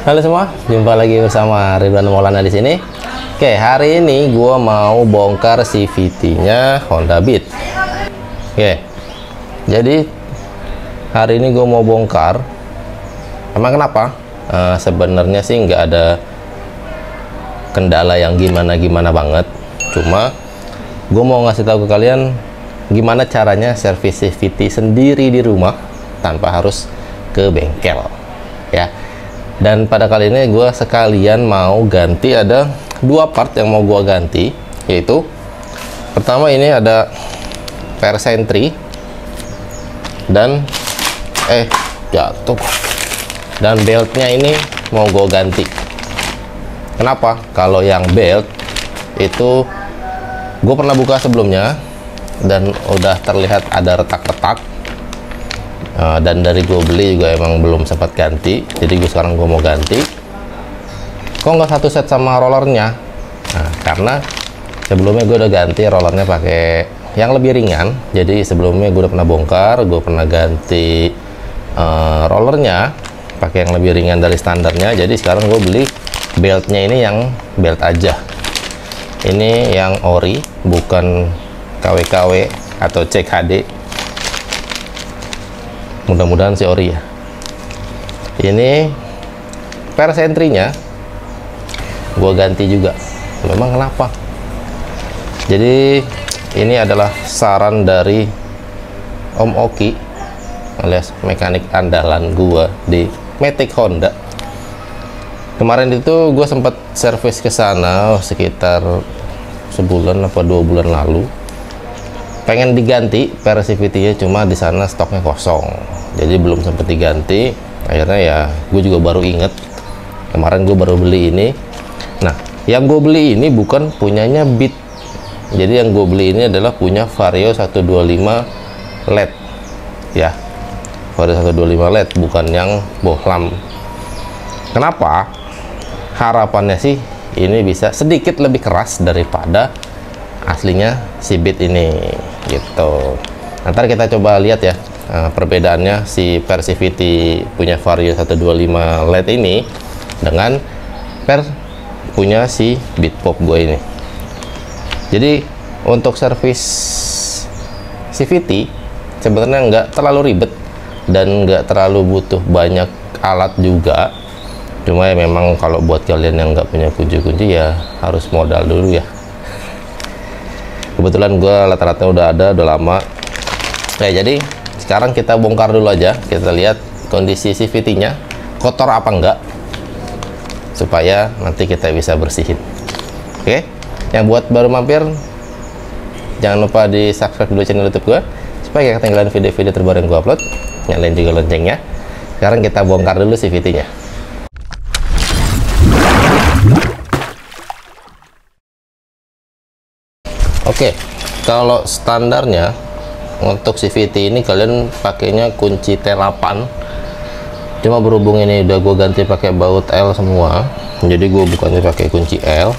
Halo semua, jumpa lagi bersama Ridwan Maulana di sini. Oke, hari ini gua mau bongkar CVT-nya Honda Beat. Oke, jadi hari ini gua mau bongkar. Emang kenapa? Sebenarnya sih nggak ada kendala yang gimana-gimana banget. Cuma gua mau ngasih tahu ke kalian gimana caranya servis CVT sendiri di rumah tanpa harus ke bengkel, ya. Dan pada kali ini gue sekalian mau ganti, ada dua part yang mau gue ganti, yaitu pertama ini ada per sentry dan jatuh, dan beltnya ini mau gue ganti. Kenapa? Kalau yang belt itu gue pernah buka sebelumnya dan udah terlihat ada retak-retak. Dan dari gue beli juga emang belum sempat ganti, jadi sekarang gue mau ganti. Kok nggak satu set sama rollernya? Nah, karena sebelumnya gue udah ganti rollernya pakai yang lebih ringan. Jadi sebelumnya gue udah pernah bongkar, gue pernah ganti rollernya pakai yang lebih ringan dari standarnya. Jadi sekarang gue beli beltnya ini yang belt aja. Ini yang ori, bukan KW-KW atau CKD. Mudah-mudahan si ori ya. Ini per sentry-nya gue ganti juga. Memang kenapa? Jadi ini adalah saran dari Om Oki alias mekanik andalan gue di Matic Honda. Kemarin itu gue sempat servis ke sana sekitar sebulan apa 2 bulan lalu. Pengen diganti per CVT-nya, cuma di sana stoknya kosong, jadi belum sempat diganti. Akhirnya ya gue juga baru inget kemarin gue baru beli ini. Nah, yang gue beli ini bukan punyanya Beat, jadi yang gue beli ini adalah punya Vario 125 LED ya, Vario 125 LED, bukan yang bohlam. Kenapa? Harapannya sih ini bisa sedikit lebih keras daripada aslinya si Beat ini gitu. Ntar kita coba lihat ya perbedaannya si per CVT punya Vario 125 LED ini dengan per punya si Beat Pop gue ini. Jadi untuk servis CVT sebenarnya nggak terlalu ribet dan nggak terlalu butuh banyak alat juga. Cuma ya memang kalau buat kalian yang nggak punya kunci-kunci ya harus modal dulu ya. Kebetulan gue rata-rata udah lama. Jadi sekarang kita bongkar dulu aja, kita lihat kondisi CVT-nya kotor apa enggak, supaya nanti kita bisa bersihin. Oke, yang buat baru mampir jangan lupa di subscribe dulu channel YouTube gue supaya gak ketinggalan video-video terbaru yang gue upload. Nyalain juga loncengnya. Sekarang kita bongkar dulu CVT-nya. Oke, kalau standarnya untuk CVT ini kalian pakainya kunci T8. Cuma berhubung ini udah gue ganti pakai baut L semua, jadi gue bukannya pakai kunci L.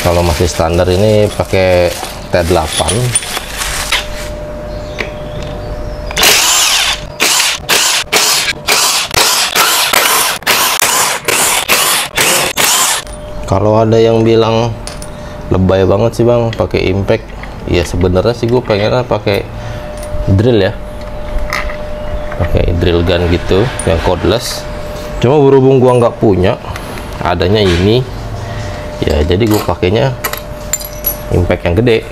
Kalau masih standar ini pakai T8. Kalau ada yang bilang lebay banget sih bang pakai impact, ya sebenarnya sih gue pengennya pakai drill ya, pakai drill gun gitu yang cordless. Cuma berhubung gua nggak punya, adanya ini ya, jadi gue pakainya impact yang gede.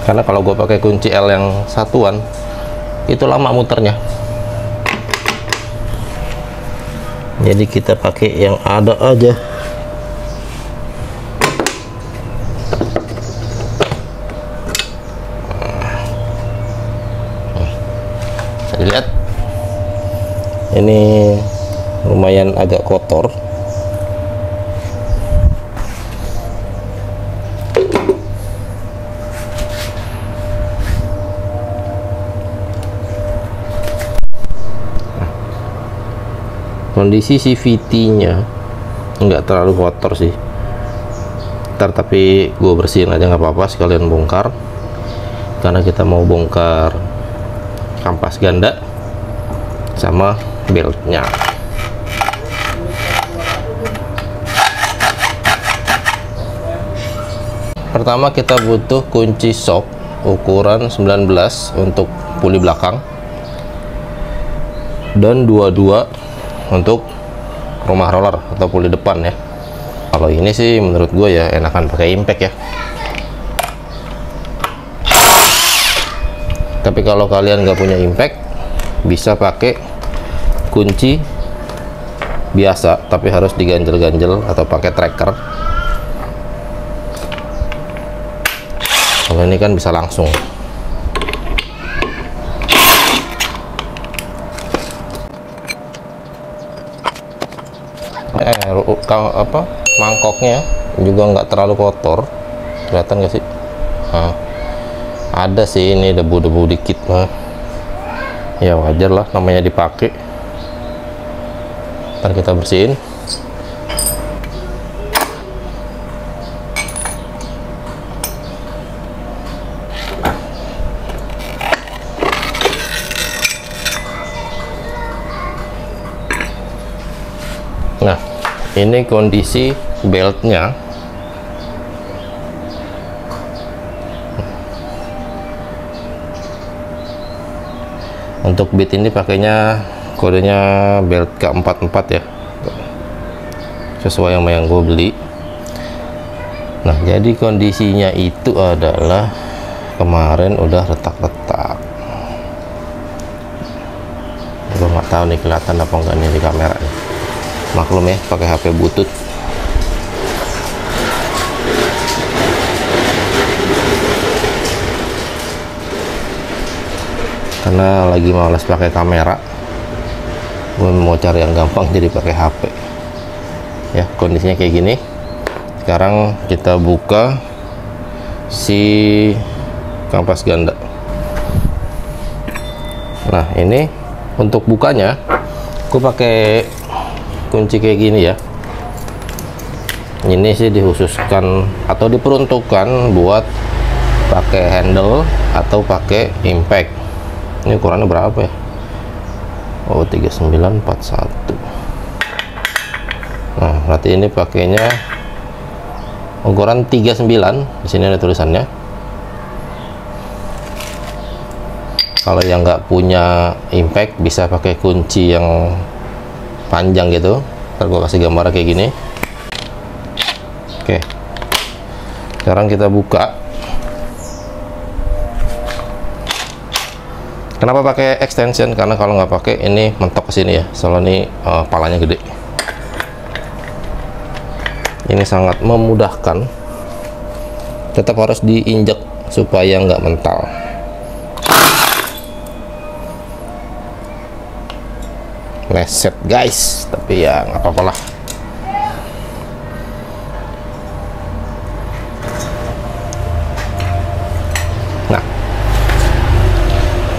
Karena kalau gue pakai kunci L yang satuan itu lama muternya, jadi kita pakai yang ada aja. Lihat, ini lumayan agak kotor. Kondisi CVT-nya nggak terlalu kotor sih. Tapi gue bersihin aja nggak apa-apa, sekalian bongkar. Karena kita mau bongkar kampas ganda sama beltnya. Pertama kita butuh kunci sok ukuran 19 untuk puli belakang dan 22 untuk rumah roller atau puli depan ya. Kalau ini sih menurut gue ya enakan pakai impact ya. Tapi kalau kalian nggak punya impact, bisa pakai kunci biasa, tapi harus diganjel-ganjel atau pakai tracker. Kalau ini kan bisa langsung. Mangkoknya juga nggak terlalu kotor, kelihatan nggak sih? Nah, ada sih ini debu-debu dikit mah, ya wajar lah, namanya dipakai. Ntar kita bersihin. Nah, ini kondisi beltnya. Untuk bit ini pakainya kodenya belt K44 ya, sesuai sama yang gue beli. Nah, jadi kondisinya itu adalah kemarin udah retak-retak. Gue nggak tahu nih kelihatan apa enggak nih di kamera nih. Maklum ya, pakai HP butut. Karena lagi malas pakai kamera, gue mau cari yang gampang jadi pakai HP ya. Kondisinya kayak gini. Sekarang kita buka si kampas ganda. Nah, ini untuk bukanya gue pakai kunci kayak gini ya. Ini sih dikhususkan atau diperuntukkan buat pakai handle atau pakai impact. Ini ukurannya berapa ya? Oh, 3941. Nah, berarti ini pakainya ukuran 39. Di sini ada tulisannya. Kalau yang nggak punya impact bisa pakai kunci yang panjang gitu. Ntar gue kasih gambar kayak gini. Oke, sekarang kita buka. Kenapa pakai extension? Karena kalau nggak pakai ini mentok ke sini ya. Soalnya ini palanya gede. Ini sangat memudahkan. Tetap harus diinjek supaya nggak mental. Leset guys, tapi ya nggak apa-apa lah. Nah,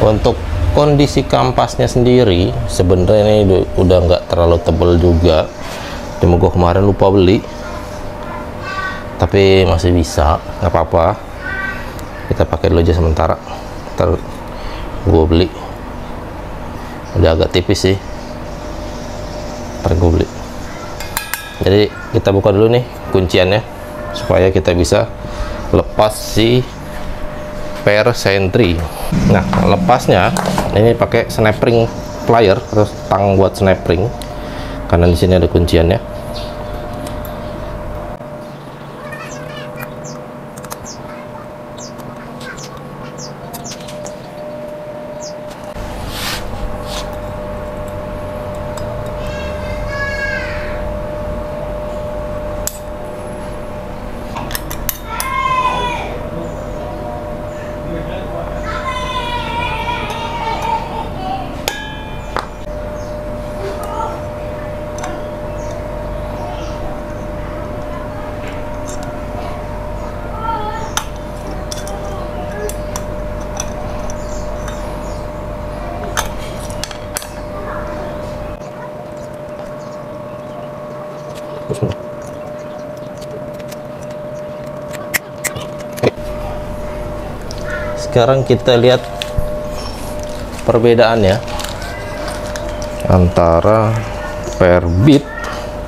untuk kondisi kampasnya sendiri sebenarnya ini udah nggak terlalu tebel juga. Cuma gue kemarin lupa beli, tapi masih bisa, nggak apa-apa. Kita pakai dulu aja sementara. Ntar gue beli. Udah agak tipis sih. Gue beli. Jadi kita buka dulu nih kunciannya supaya kita bisa lepas si per sentry. Nah, lepasnya ini pakai snap ring plier atau tang buat snap ring, karena di sini ada kunciannya. Sekarang kita lihat perbedaannya antara per bit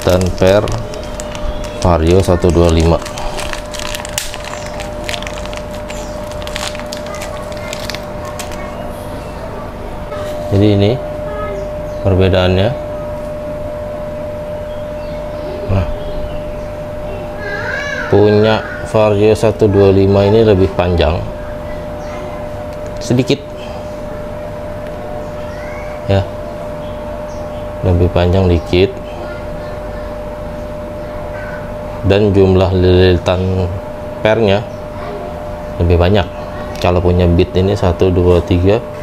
dan per Vario 125. Jadi ini perbedaannya. Nah, punya Vario 125 ini lebih panjang sedikit ya, lebih panjang dikit, dan jumlah lilitan pernya lebih banyak. Kalau punya bit ini 1 2 3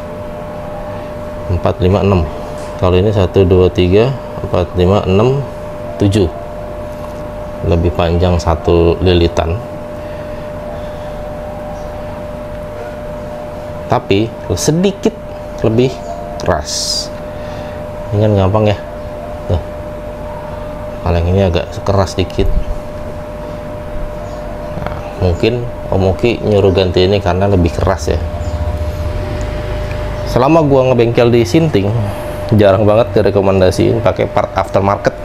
4 5 6, kalau ini 1 2 3 4 5 6 7, lebih panjang satu lilitan, tapi sedikit lebih keras. Ini kan gampang ya tuh, kalau yang ini agak keras dikit. Nah, mungkin Om Oki nyuruh ganti ini karena lebih keras ya. Selama gua ngebengkel di Sinting, jarang banget direkomendasiin pakai part aftermarket,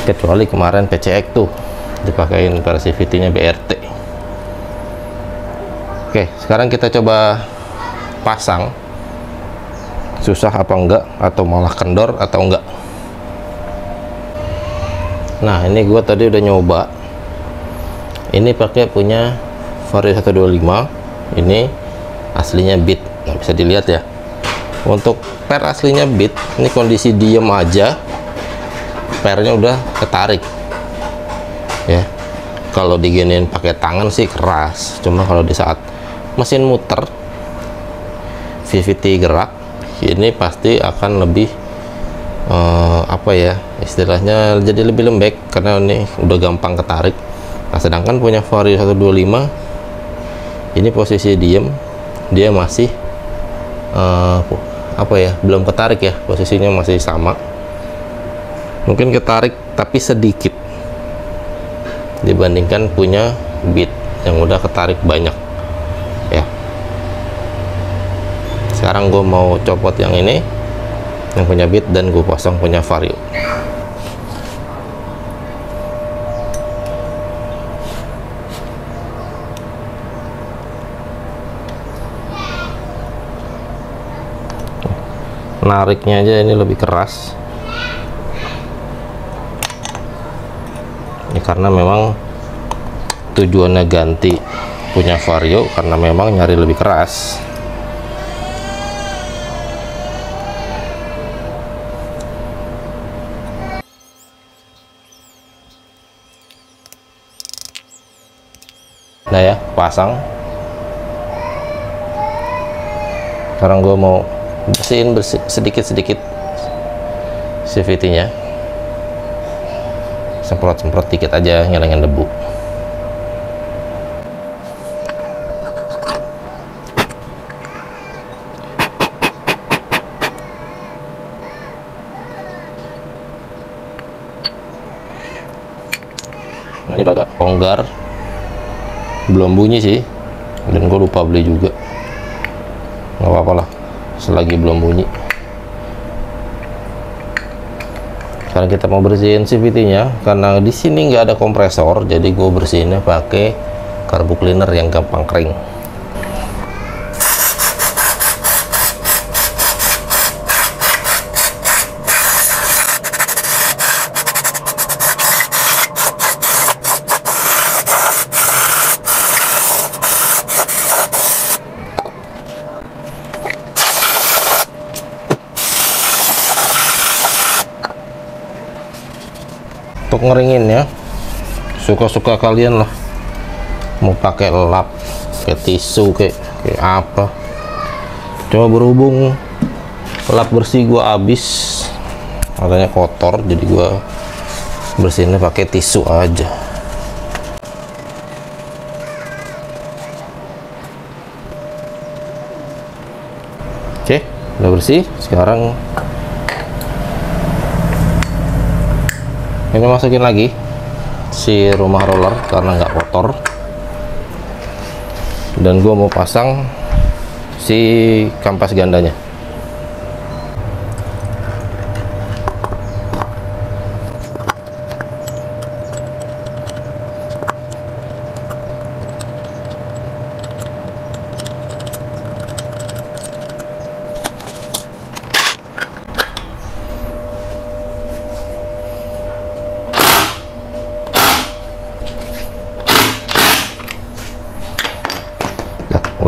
kecuali kemarin PCX tuh dipakein versi VT nya BRT. Oke, sekarang kita coba pasang, susah apa enggak, atau malah kendor atau enggak. Nah, ini gua tadi udah nyoba, ini pakai punya Vario 125, ini aslinya bit. Nah, bisa dilihat ya, untuk per aslinya bit, ini kondisi diem aja pernya udah ketarik ya. Kalau diginiin pakai tangan sih keras, cuma kalau di saat mesin muter VVT gerak, ini pasti akan lebih apa ya istilahnya, jadi lebih lembek karena ini udah gampang ketarik. Nah, sedangkan punya Vario 125 ini posisi diem, dia masih apa ya, belum ketarik ya, posisinya masih sama, mungkin ketarik tapi sedikit dibandingkan punya bit yang udah ketarik banyak ya. Sekarang gue mau copot yang ini, yang punya bit, dan gue pasang punya Vario. Nariknya aja ini lebih keras, ini karena memang tujuannya ganti punya Vario karena memang nyari lebih keras. Nah ya, pasang. Sekarang gue mau bersihin sedikit-sedikit CVT nya, semprot-semprot dikit aja, ngilangin debu. Nah, ini agak longgar, belum bunyi sih, dan gue lupa beli juga. Nggak apa-apa lah selagi belum bunyi. Sekarang kita mau bersihin CVT nya, karena di sini nggak ada kompresor, jadi gue bersihinnya pakai carbo cleaner yang gampang kering. Untuk ngeringin ya, suka-suka kalian lah, mau pakai lap, kayak tisu, kayak apa. Cuma berhubung lap bersih gua habis, makanya kotor, jadi gua bersihinnya pakai tisu aja. Oke, udah bersih. Sekarang ini masukin lagi si rumah roller karena nggak kotor, dan gue mau pasang si kampas gandanya.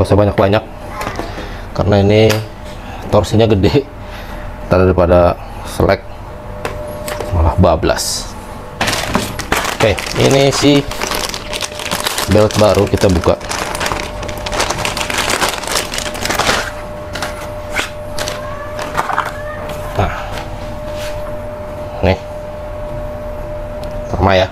Gak usah banyak-banyak karena ini torsinya gede, daripada selek malah bablas. Oke, ini si belt baru kita buka. Nah, nih sama ya.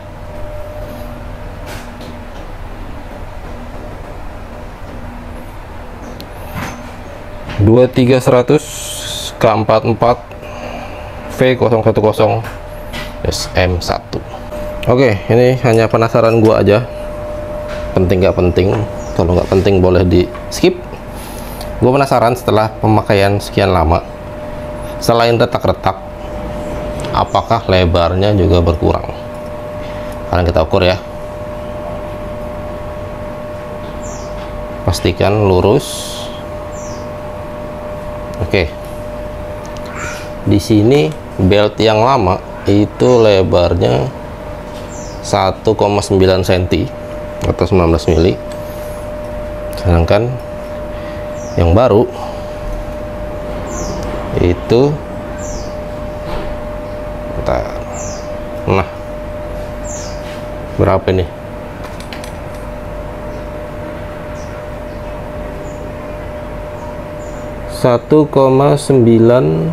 Dua 3300 K44 V010 SM1. Oke, ini hanya penasaran gua aja, penting nggak penting. Kalau nggak penting boleh di skip. Gua penasaran setelah pemakaian sekian lama, selain retak-retak, apakah lebarnya juga berkurang? Sekarang kita ukur ya. Pastikan lurus. Oke, di sini belt yang lama itu lebarnya 1,9 cm atau 19 mili, sedangkan yang baru itu nah berapa ini? Satu 1,94,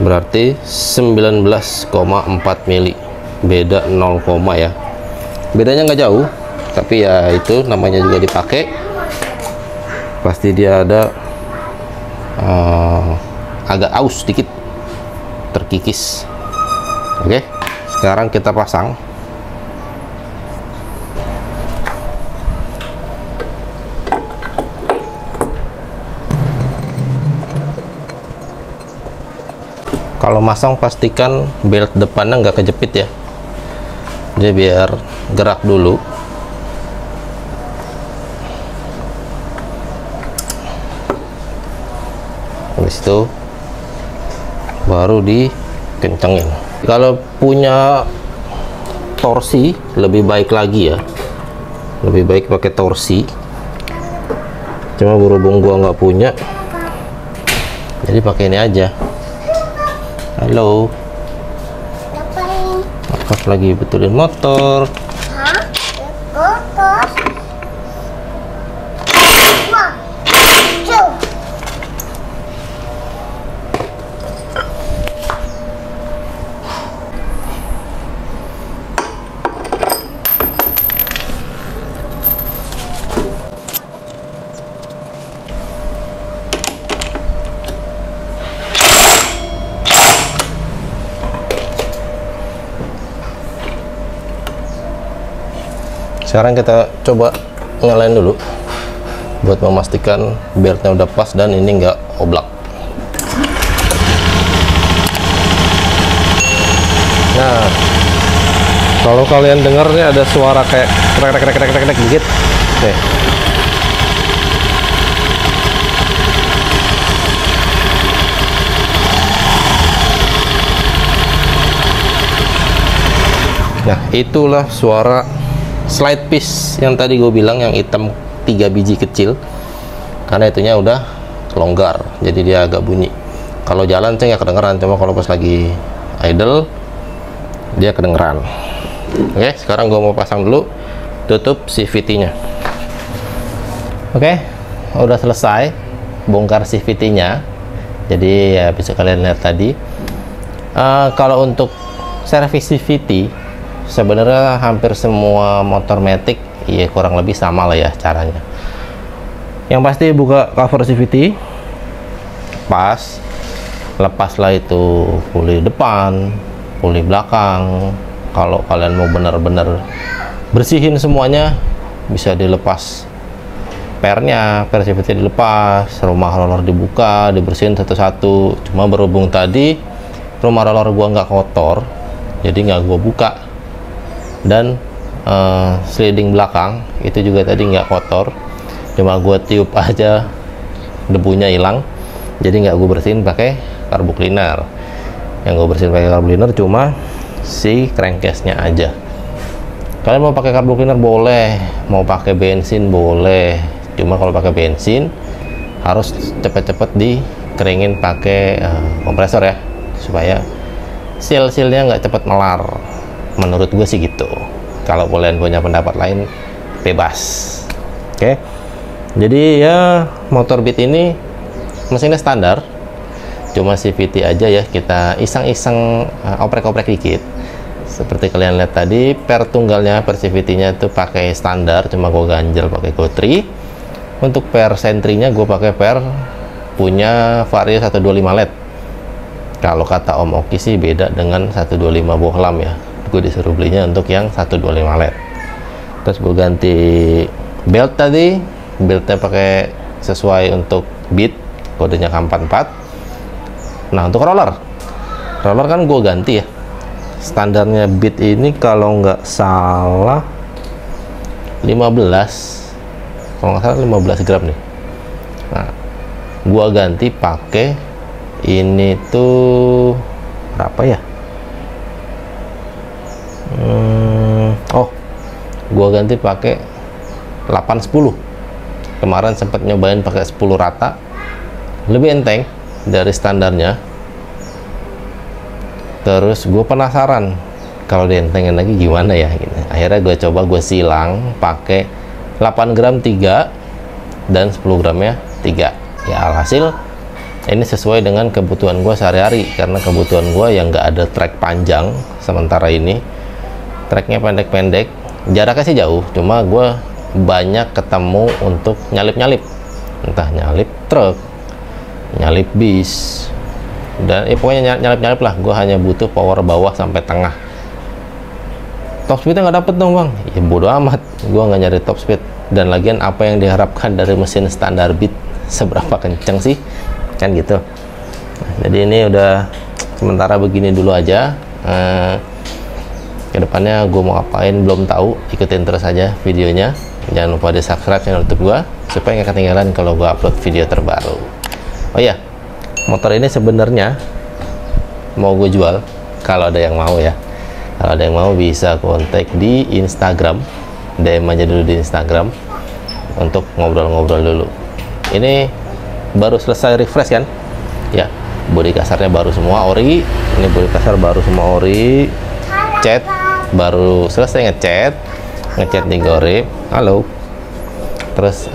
berarti 19,4 mili, beda 0, ya. Bedanya nggak jauh, tapi ya itu namanya juga dipakai, pasti dia ada agak aus sedikit, terkikis. Oke, sekarang kita pasang. Kalau masang pastikan belt depannya nggak kejepit ya, jadi biar gerak dulu. Habis itu baru dikencengin. Kalau punya torsi lebih baik lagi ya, lebih baik pakai torsi, cuma berhubung gua nggak punya, jadi pakai ini aja. Halo, Akaf lagi betulin motor. Hah? Motor? Sekarang kita coba nyalain dulu buat memastikan beltnya udah pas dan ini nggak oblak. Nah, kalau kalian dengar nih ada suara kayak krek dikit. Oke. Nah, itulah suara slide piece yang tadi gue bilang, yang hitam 3 biji kecil, karena itunya udah longgar, jadi dia agak bunyi. Kalau jalan sih nggak kedengeran, cuma kalau pas lagi idle dia kedengeran. Oke, sekarang gue mau pasang dulu, tutup CVT nya. Oke, udah selesai bongkar CVT nya, jadi ya bisa kalian lihat tadi. Kalau untuk servis CVT sebenarnya hampir semua motor matic ya kurang lebih sama lah ya caranya. Yang pasti buka cover CVT, lepaslah itu puli depan, puli belakang. Kalau kalian mau benar-benar bersihin semuanya, bisa dilepas per CVT dilepas, rumah roller dibuka, dibersihin satu-satu. Cuma berhubung tadi rumah roller gua nggak kotor, jadi nggak gua buka, dan sliding belakang itu juga tadi nggak kotor, cuma gue tiup aja debunya hilang, jadi nggak gue bersihin pakai carbo cleaner. Yang gue bersihin pakai carbo cleaner cuma si crankcase nya aja. Kalian mau pakai carbo cleaner boleh, mau pakai bensin boleh. Cuma kalau pakai bensin harus cepet-cepet dikeringin pakai kompresor ya, supaya seal-sealnya nggak cepet melar. Menurut gue sih gitu. Kalau kalian punya pendapat lain, bebas. Oke. Jadi ya motor Beat ini mesinnya standar, cuma CVT aja ya, kita iseng-iseng oprek-oprek dikit. Seperti kalian lihat tadi, per tunggalnya, per CVT-nya itu pakai standar, cuma gue ganjel pakai GoTri. Untuk per sentrinya gue pakai per punya Vario 125 LED. Kalau kata Om Oki sih beda dengan 125 bohlam ya. Gue disuruh belinya untuk yang 125 LED. Terus gue ganti belt tadi, beltnya pakai sesuai untuk Beat, kodenya K44. Nah untuk roller kan gue ganti ya. Standarnya Beat ini kalau nggak salah 15, kalau nggak salah 15 gram nih. Nah gua ganti pakai ini tuh berapa ya, gua ganti pakai 810. Kemarin sempat nyobain pakai 10 rata, lebih enteng dari standarnya. Terus gue penasaran kalau dientengin lagi gimana ya gitu. Akhirnya gue coba gue silang pakai 8 gram 3 dan 10 gramnya 3. Ya alhasil ini sesuai dengan kebutuhan gue sehari-hari, karena kebutuhan gue yang nggak ada trek panjang. Sementara ini treknya pendek-pendek, jaraknya sih jauh, cuma gue banyak ketemu untuk nyalip-nyalip, entah nyalip truk, nyalip bis, dan pokoknya nyalip-nyalip lah. Gue hanya butuh power bawah sampai tengah. Top speednya nggak dapet dong bang, ya bodo amat, gue nggak nyari top speed. Dan lagian apa yang diharapkan dari mesin standar Beat, seberapa kenceng sih, kan gitu. Nah, jadi ini udah sementara begini dulu aja. Kedepannya gue mau apain belum tahu, ikutin terus aja videonya. Jangan lupa di subscribe channel YouTube gue supaya nggak ketinggalan kalau gue upload video terbaru. Oh iya, motor ini sebenarnya mau gue jual, kalau ada yang mau ya. Kalau ada yang mau bisa kontak di Instagram, DM aja dulu di Instagram untuk ngobrol-ngobrol dulu. Ini baru selesai refresh kan ya, bodi kasarnya baru semua ori. Ini bodi kasar baru semua ori, cat baru selesai ngecat digoreng. Halo. Terus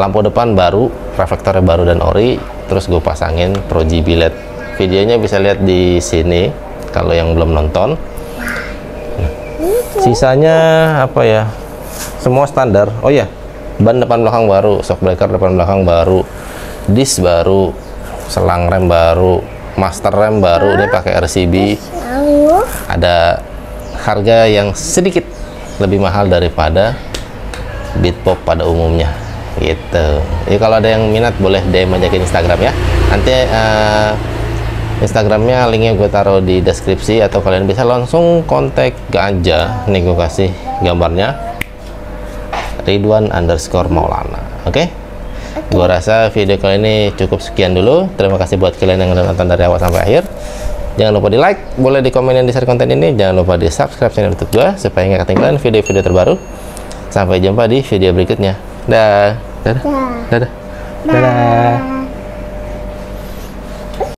lampu depan baru, reflektornya baru dan ori. Terus gue pasangin Pro GB LED. Videonya bisa lihat di sini kalau yang belum nonton. Sisanya apa ya, semua standar. Oh ya, ban depan belakang baru, shock breaker depan belakang baru, disk baru, selang rem baru, master rem baru. Ini pakai RCB. Ada harga yang sedikit lebih mahal daripada Beat Pop pada umumnya gitu. Jadi kalau ada yang minat boleh DM aja ke Instagram ya. Nanti Instagramnya linknya gue taruh di deskripsi, atau kalian bisa langsung kontak aja. Nih gue kasih gambarnya, Ridwan_Maulana. Oke? Gue rasa video kali ini cukup sekian dulu. Terima kasih buat kalian yang udah nonton dari awal sampai akhir. Jangan lupa di like, boleh di komen dan di share konten ini. Jangan lupa di subscribe channel YouTube gue supaya nggak ketinggalan video-video terbaru. Sampai jumpa di video berikutnya. Dadah. Dadah. Dadah. Dadah.